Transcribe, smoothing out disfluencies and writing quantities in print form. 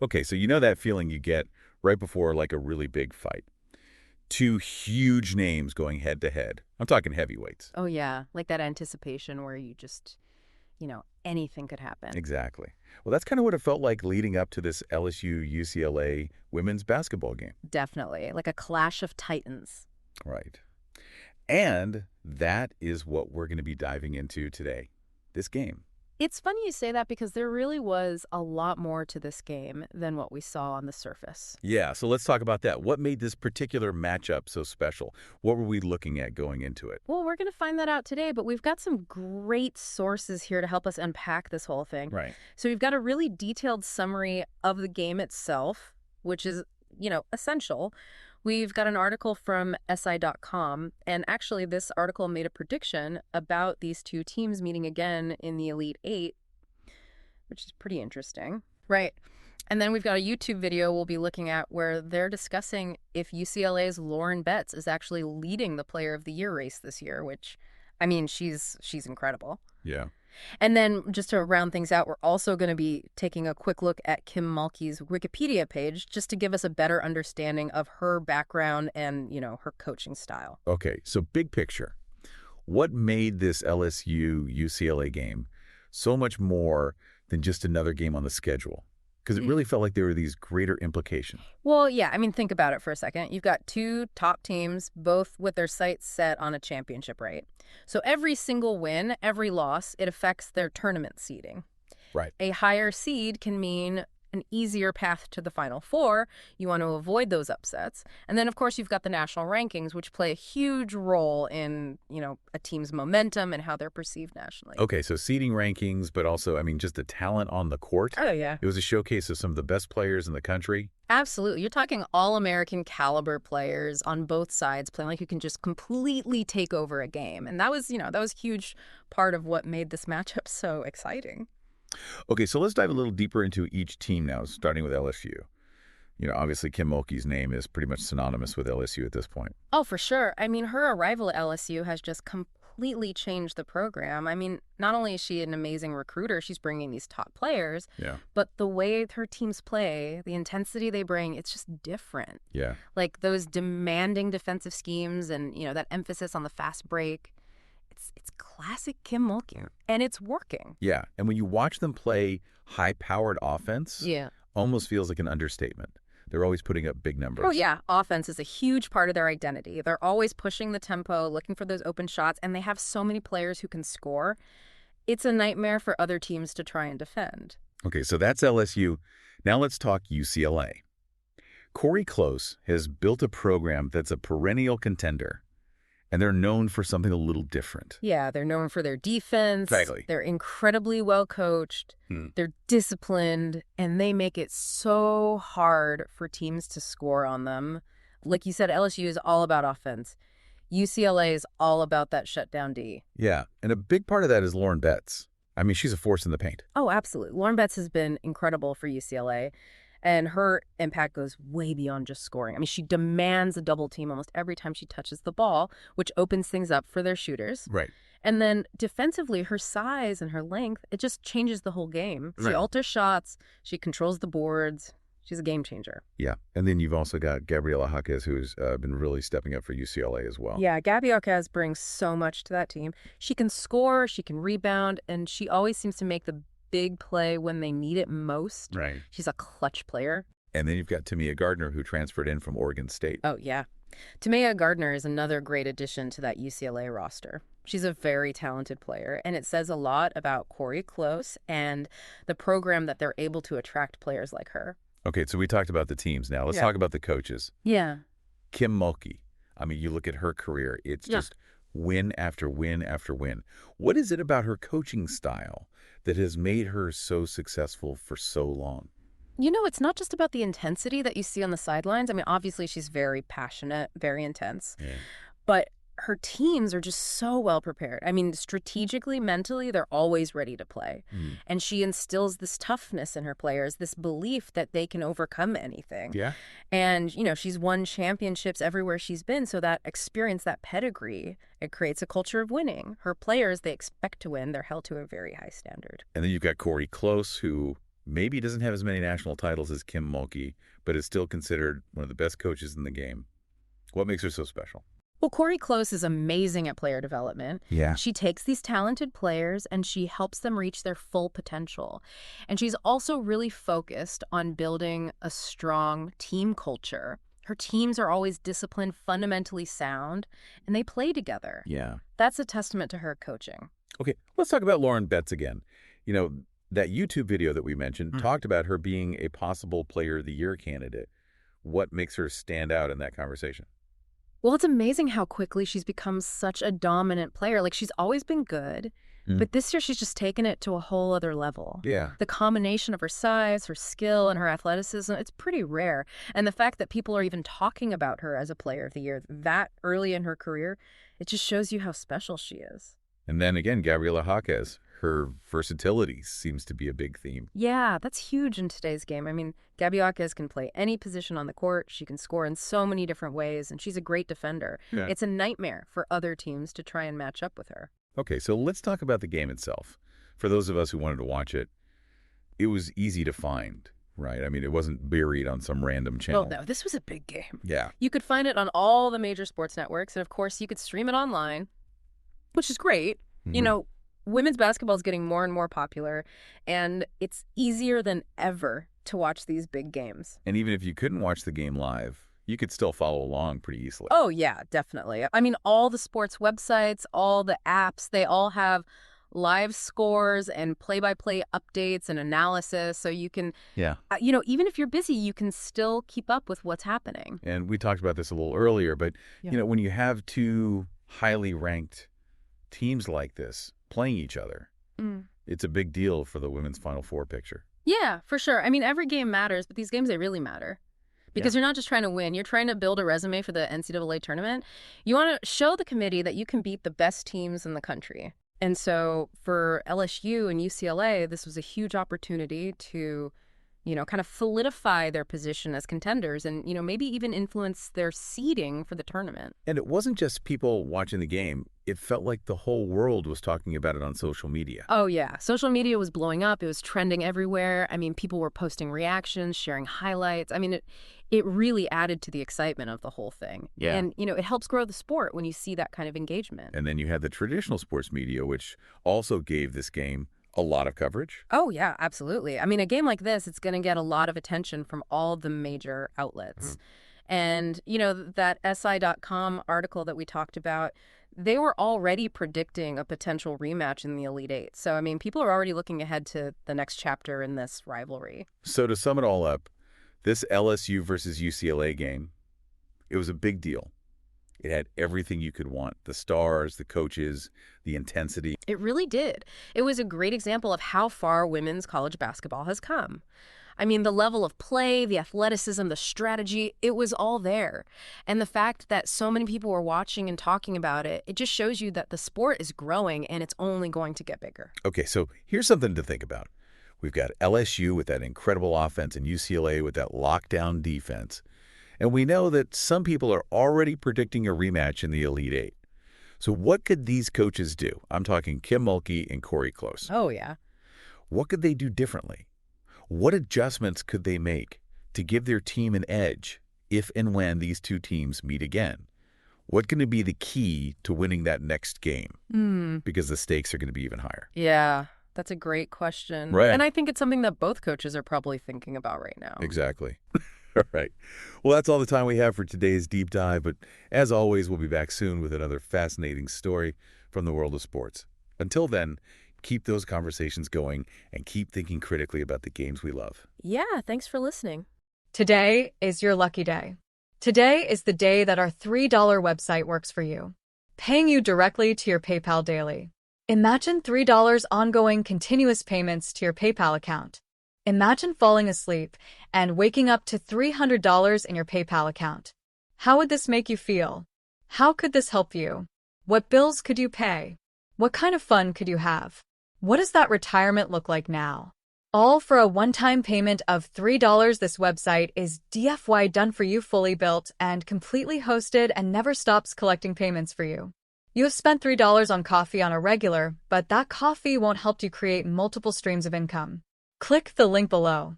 Okay, so you know that feeling you get right before like a really big fight. Two huge names going head to head. I'm talking heavyweights. Oh, yeah. Like that anticipation where you just, anything could happen. Exactly. Well, that's kind of what it felt like leading up to this LSU-UCLA women's basketball game. Definitely. Like a clash of titans. Right. And that is what we're going to be diving into today, this game. It's funny you say that because there really was a lot more to this game than what we saw on the surface. Yeah, so let's talk about that. What made this particular matchup so special? What were we looking at going into it? Well, we're going to find that out today, but we've got some great sources here to help us unpack this whole thing. Right. So we've got a really detailed summary of the game itself, which is, essential. We've got an article from SI.com, and actually this article made a prediction about these two teams meeting again in the Elite Eight, which is pretty interesting. Right. And then we've got a YouTube video we'll be looking at where they're discussing if UCLA's Lauren Betts is actually leading the Player of the Year race this year, which, she's incredible. Yeah. And then just to round things out, we're also going to be taking a quick look at Kim Mulkey's Wikipedia page just to give us a better understanding of her background and, her coaching style. Okay, so big picture. What made this LSU-UCLA game so much more than just another game on the schedule? Because it really felt like there were these greater implications. Well, yeah, think about it for a second. You've got two top teams, both with their sights set on a championship, right? So every single win, every loss, it affects their tournament seeding. Right. A higher seed can mean an easier path to the Final Four. You want to avoid those upsets. And then, of course, you've got the national rankings, which play a huge role in, a team's momentum and how they're perceived nationally. Okay, so seeding rankings, but also, just the talent on the court. Oh, yeah. It was a showcase of some of the best players in the country. Absolutely. You're talking all-American caliber players on both sides playing like you can just completely take over a game. And that was a huge part of what made this matchup so exciting. Okay, so let's dive a little deeper into each team now, starting with LSU. Obviously Kim Mulkey's name is pretty much synonymous with LSU at this point. Oh, for sure. Her arrival at LSU has just completely changed the program. Not only is she an amazing recruiter, she's bringing these top players, but the way her teams play, the intensity they bring, it's just different. Yeah. Like those demanding defensive schemes and, that emphasis on the fast break. It's classic Kim Mulkey, and it's working. Yeah, and when you watch them play high-powered offense, almost feels like an understatement. They're always putting up big numbers. Oh, yeah. Offense is a huge part of their identity. They're always pushing the tempo, looking for those open shots, and they have so many players who can score. It's a nightmare for other teams to try and defend. Okay, so that's LSU. Now let's talk UCLA. Corey Close has built a program that's a perennial contender. And they're known for something a little different. Yeah, they're known for their defense. Exactly. They're incredibly well coached. They're disciplined, and they make it so hard for teams to score on them. Like you said, LSU is all about offense. UCLA is all about that shutdown D. Yeah, and a big part of that is Lauren Betts. She's a force in the paint. Oh, absolutely. Lauren Betts has been incredible for UCLA. And her impact goes way beyond just scoring. She demands a double team almost every time she touches the ball, which opens things up for their shooters. Right. And then defensively, her size and her length, it just changes the whole game. She alters shots. She controls the boards. She's a game changer. Yeah. And then you've also got Gabriela Jaquez, who's been really stepping up for UCLA as well. Yeah, Gabby Jaquez brings so much to that team. She can score, she can rebound, and she always seems to make the big play when they need it most. Right. She's a clutch player. And then you've got Tamia Gardner, who transferred in from Oregon State. Oh, yeah. Tamia Gardner is another great addition to that UCLA roster. She's a very talented player, and it says a lot about Corey Close and the program that they're able to attract players like her. Okay, so we talked about the teams now. Let's talk about the coaches. Yeah. Kim Mulkey. You look at her career. It's just win after win after win. What is it about her coaching style that has made her so successful for so long? It's not just about the intensity that you see on the sidelines. Obviously, she's very passionate, very intense. Yeah. But her teams are just so well prepared. Strategically, mentally, they're always ready to play. And she instills this toughness in her players, this belief that they can overcome anything. Yeah. And, she's won championships everywhere she's been. So that experience, that pedigree, it creates a culture of winning. Her players, they expect to win. They're held to a very high standard. And then you've got Corey Close, who Maybe he doesn't have as many national titles as Kim Mulkey, but is still considered one of the best coaches in the game. What makes her so special? Well, Corey Close is amazing at player development. Yeah. She takes these talented players and she helps them reach their full potential. And she's also really focused on building a strong team culture. Her teams are always disciplined, fundamentally sound, and they play together. Yeah. That's a testament to her coaching. Okay, let's talk about Lauren Betts again. You know, that YouTube video that we mentioned talked about her being a possible Player of the Year candidate. What makes her stand out in that conversation? Well, it's amazing how quickly she's become such a dominant player. Like, she's always been good, but this year she's just taken it to a whole other level. Yeah. The combination of her size, her skill, and her athleticism, it's pretty rare. And the fact that people are even talking about her as a Player of the Year that early in her career, it just shows you how special she is. And then again, Gabriela Jaquez. Her versatility seems to be a big theme. Yeah, that's huge in today's game. I mean, Gabby Jaquez can play any position on the court. She can score in so many different ways, and she's a great defender. Yeah. It's a nightmare for other teams to try and match up with her. Okay, so let's talk about the game itself. For those of us who wanted to watch it, it was easy to find, right? I mean, it wasn't buried on some random channel. Well, no, this was a big game. Yeah. You could find it on all the major sports networks, and of course, you could stream it online, which is great. You know, women's basketball is getting more and more popular, and it's easier than ever to watch these big games. And even if you couldn't watch the game live, you could still follow along pretty easily. Oh, yeah, definitely. I mean, all the sports websites, all the apps, they all have live scores and play-by-play updates and analysis. So you can, you know, even if you're busy, you can still keep up with what's happening. And we talked about this a little earlier, but, you know, when you have two highly ranked teams like this playing each other, it's a big deal for the women's Final Four picture. Yeah, for sure. I mean, every game matters, but these games, they really matter. Because you're not just trying to win. You're trying to build a resume for the NCAA tournament. You want to show the committee that you can beat the best teams in the country. And so for LSU and UCLA, this was a huge opportunity to, you know, kind of solidify their position as contenders and, you know, maybe even influence their seeding for the tournament. And it wasn't just people watching the game. It felt like the whole world was talking about it on social media. Oh, yeah. Social media was blowing up. It was trending everywhere. I mean, people were posting reactions, sharing highlights. I mean, it really added to the excitement of the whole thing. Yeah. And, you know, it helps grow the sport when you see that kind of engagement. And then you had the traditional sports media, which also gave this game a lot of coverage. Oh, yeah, absolutely. I mean, a game like this, it's going to get a lot of attention from all the major outlets. And, you know, that SI.com article that we talked about, they were already predicting a potential rematch in the Elite Eight. So, I mean, people are already looking ahead to the next chapter in this rivalry. So to sum it all up, this LSU versus UCLA game, it was a big deal. It had everything you could want. The stars, the coaches, the intensity. It really did. It was a great example of how far women's college basketball has come. I mean, the level of play, the athleticism, the strategy, it was all there. And the fact that so many people were watching and talking about it, it just shows you that the sport is growing and it's only going to get bigger. Okay, so here's something to think about. We've got LSU with that incredible offense and UCLA with that lockdown defense. And we know that some people are already predicting a rematch in the Elite Eight. So what could these coaches do? I'm talking Kim Mulkey and Corey Close. Oh, yeah. What could they do differently? What adjustments could they make to give their team an edge if and when these two teams meet again? What can be the key to winning that next game? Because the stakes are going to be even higher. Yeah, that's a great question. Right. And I think it's something that both coaches are probably thinking about right now. Exactly. All right. Well, that's all the time we have for today's deep dive. But as always, we'll be back soon with another fascinating story from the world of sports. Until then, keep those conversations going and keep thinking critically about the games we love. Yeah, thanks for listening. Today is your lucky day. Today is the day that our $3 website works for you, paying you directly to your PayPal daily. Imagine $3 ongoing continuous payments to your PayPal account. Imagine falling asleep and waking up to $300 in your PayPal account. How would this make you feel? How could this help you? What bills could you pay? What kind of fun could you have? What does that retirement look like now? All for a one-time payment of $3. This website is DFY done for you, fully built and completely hosted, and never stops collecting payments for you. You have spent $3 on coffee on a regular, but that coffee won't help you create multiple streams of income. Click the link below.